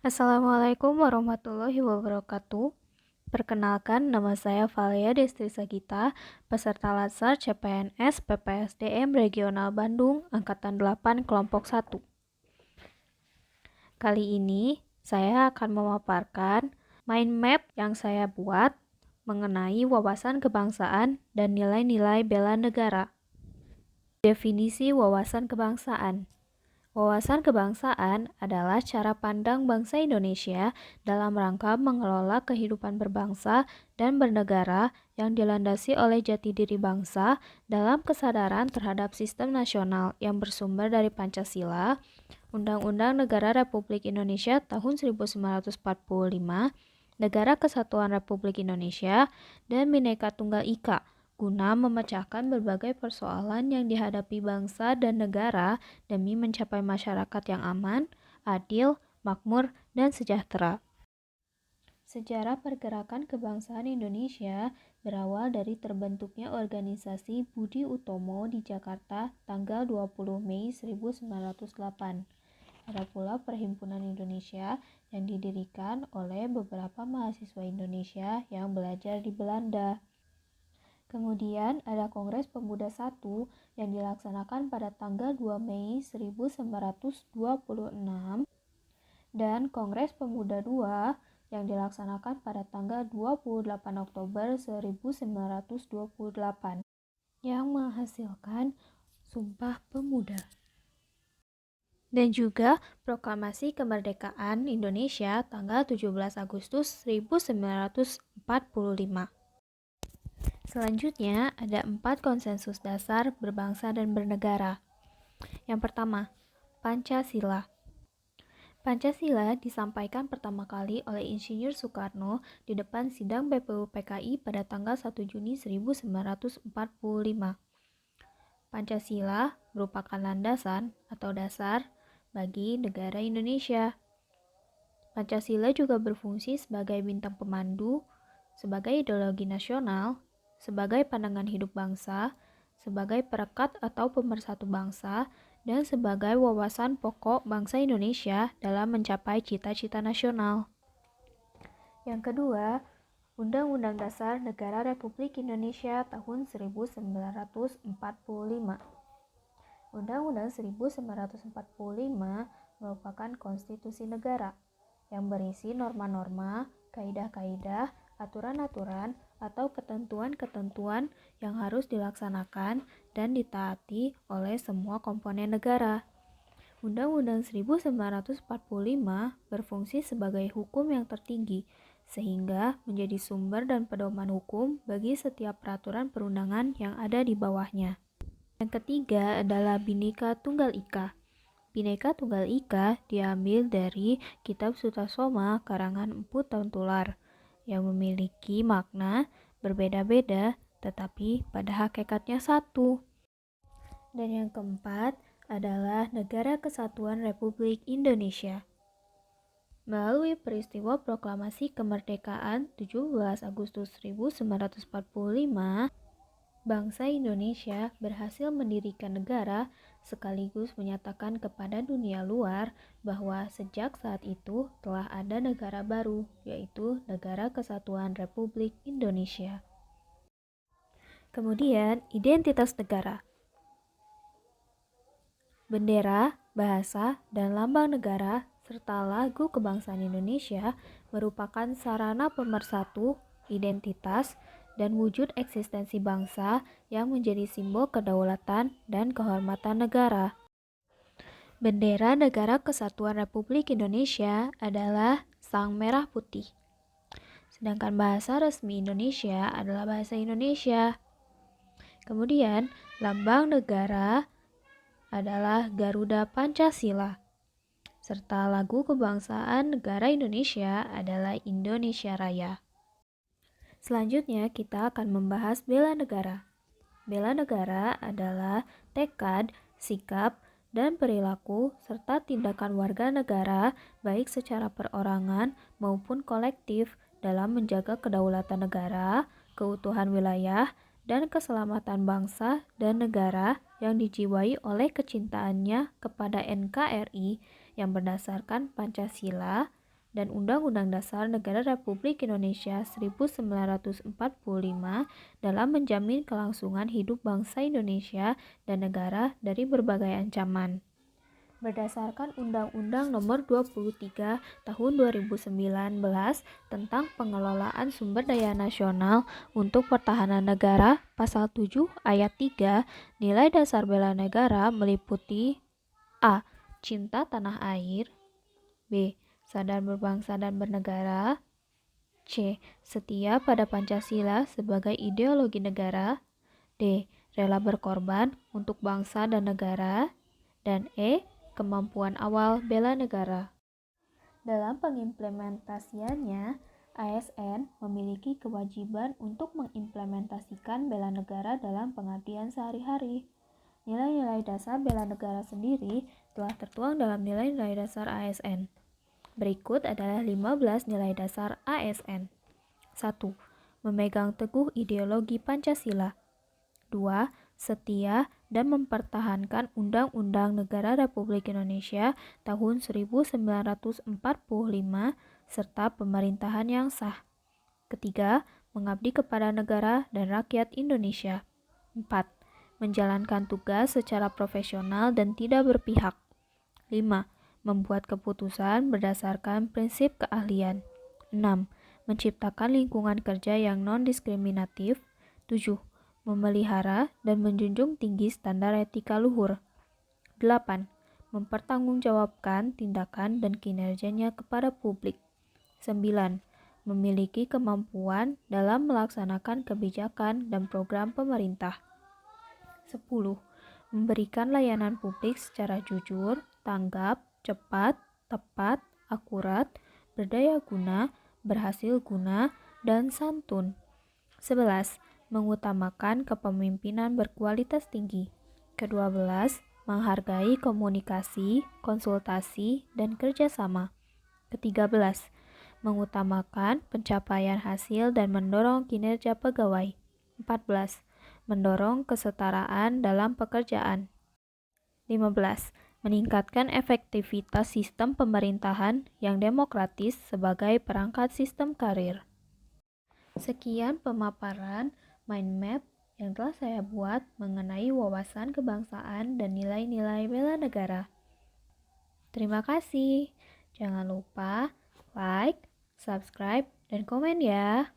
Assalamualaikum warahmatullahi wabarakatuh. Perkenalkan, nama saya Valia Destri Sagita, peserta Latsar CPNS PPSDM Regional Bandung, Angkatan 8, Kelompok 1. Kali ini, saya akan memaparkan mind map yang saya buat mengenai wawasan kebangsaan dan nilai-nilai bela negara. Definisi wawasan kebangsaan. Wawasan kebangsaan adalah cara pandang bangsa Indonesia dalam rangka mengelola kehidupan berbangsa dan bernegara yang dilandasi oleh jati diri bangsa dalam kesadaran terhadap sistem nasional yang bersumber dari Pancasila, Undang-Undang Negara Republik Indonesia tahun 1945, Negara Kesatuan Republik Indonesia, dan Bhinneka Tunggal Ika, guna memecahkan berbagai persoalan yang dihadapi bangsa dan negara demi mencapai masyarakat yang aman, adil, makmur, dan sejahtera. Sejarah pergerakan kebangsaan Indonesia berawal dari terbentuknya organisasi Budi Utomo di Jakarta tanggal 20 Mei 1908. Ada pula Perhimpunan Indonesia yang didirikan oleh beberapa mahasiswa Indonesia yang belajar di Belanda. Kemudian ada Kongres Pemuda I yang dilaksanakan pada tanggal 2 Mei 1926 dan Kongres Pemuda II yang dilaksanakan pada tanggal 28 Oktober 1928 yang menghasilkan Sumpah Pemuda. Dan juga Proklamasi Kemerdekaan Indonesia tanggal 17 Agustus 1945. Selanjutnya, ada 4 konsensus dasar berbangsa dan bernegara. Yang pertama, Pancasila. Pancasila disampaikan pertama kali oleh Insinyur Soekarno di depan sidang BPU PKI pada tanggal 1 Juni 1945. Pancasila merupakan landasan atau dasar bagi negara Indonesia. Pancasila juga berfungsi sebagai bintang pemandu, sebagai ideologi nasional, sebagai pandangan hidup bangsa, sebagai perekat atau pemersatu bangsa, dan sebagai wawasan pokok bangsa Indonesia dalam mencapai cita-cita nasional. Yang kedua, Undang-Undang Dasar Negara Republik Indonesia tahun 1945. Undang-Undang 1945 merupakan konstitusi negara yang berisi norma-norma, kaidah-kaidah, aturan-aturan, atau ketentuan-ketentuan yang harus dilaksanakan dan ditaati oleh semua komponen negara. Undang-Undang 1945 berfungsi sebagai hukum yang tertinggi, sehingga menjadi sumber dan pedoman hukum bagi setiap peraturan perundangan yang ada di bawahnya. Yang ketiga adalah Bhinneka Tunggal Ika. Bhinneka Tunggal Ika diambil dari Kitab Sutasoma karangan Empu Tauntular yang memiliki makna berbeda-beda tetapi pada hakikatnya satu. Dan yang keempat adalah Negara Kesatuan Republik Indonesia. Melalui peristiwa Proklamasi Kemerdekaan 17 Agustus 1945, bangsa Indonesia berhasil mendirikan negara sekaligus menyatakan kepada dunia luar bahwa sejak saat itu telah ada negara baru, yaitu Negara Kesatuan Republik Indonesia. Kemudian, identitas negara. Bendera, bahasa, dan lambang negara serta lagu kebangsaan Indonesia merupakan sarana pemersatu, identitas, dan wujud eksistensi bangsa yang menjadi simbol kedaulatan dan kehormatan negara. Bendera Negara Kesatuan Republik Indonesia adalah Sang Merah Putih. Sedangkan bahasa resmi Indonesia adalah bahasa Indonesia. Kemudian, lambang negara adalah Garuda Pancasila. Serta lagu kebangsaan negara Indonesia adalah Indonesia Raya. Selanjutnya kita akan membahas bela negara. Bela negara adalah tekad, sikap, dan perilaku serta tindakan warga negara baik secara perorangan maupun kolektif dalam menjaga kedaulatan negara, keutuhan wilayah, dan keselamatan bangsa dan negara yang dijiwai oleh kecintaannya kepada NKRI yang berdasarkan Pancasila, dan Undang-Undang Dasar Negara Republik Indonesia 1945 dalam menjamin kelangsungan hidup bangsa Indonesia dan negara dari berbagai ancaman. Berdasarkan Undang-Undang Nomor 23 Tahun 2019 tentang Pengelolaan Sumber Daya Nasional untuk Pertahanan Negara, Pasal 7 Ayat 3, nilai dasar bela negara meliputi A. Cinta tanah air, B. Sadar berbangsa dan bernegara, C. Setia pada Pancasila sebagai ideologi negara, D. Rela berkorban untuk bangsa dan negara, dan E. Kemampuan awal bela negara. Dalam pengimplementasiannya, ASN memiliki kewajiban untuk mengimplementasikan bela negara dalam pengabdian sehari-hari. Nilai-nilai dasar bela negara sendiri telah tertuang dalam nilai-nilai dasar ASN. Berikut adalah 15 nilai dasar ASN. 1. Memegang teguh ideologi Pancasila. 2. Setia dan mempertahankan Undang-Undang Negara Republik Indonesia tahun 1945 serta pemerintahan yang sah. Ketiga, mengabdi kepada negara dan rakyat Indonesia. 4. Menjalankan tugas secara profesional dan tidak berpihak. 5. Membuat keputusan berdasarkan prinsip keahlian. 6. Menciptakan lingkungan kerja yang non-diskriminatif. 7. Memelihara dan menjunjung tinggi standar etika luhur. 8. Mempertanggungjawabkan tindakan dan kinerjanya kepada publik. 9. Memiliki kemampuan dalam melaksanakan kebijakan dan program pemerintah. 10. Memberikan layanan publik secara jujur, tanggap, cepat, tepat, akurat, berdaya guna, berhasil guna, dan santun. 11. Mengutamakan kepemimpinan berkualitas tinggi. Ke-12. Menghargai komunikasi, konsultasi, dan kerjasama. Ke-13. Mengutamakan pencapaian hasil dan mendorong kinerja pegawai. 14. Mendorong kesetaraan dalam pekerjaan. 15. Meningkatkan efektivitas sistem pemerintahan yang demokratis sebagai perangkat sistem karir. Sekian pemaparan mind map yang telah saya buat mengenai wawasan kebangsaan dan nilai-nilai bela negara. Terima kasih. Jangan lupa like, subscribe, dan komen ya.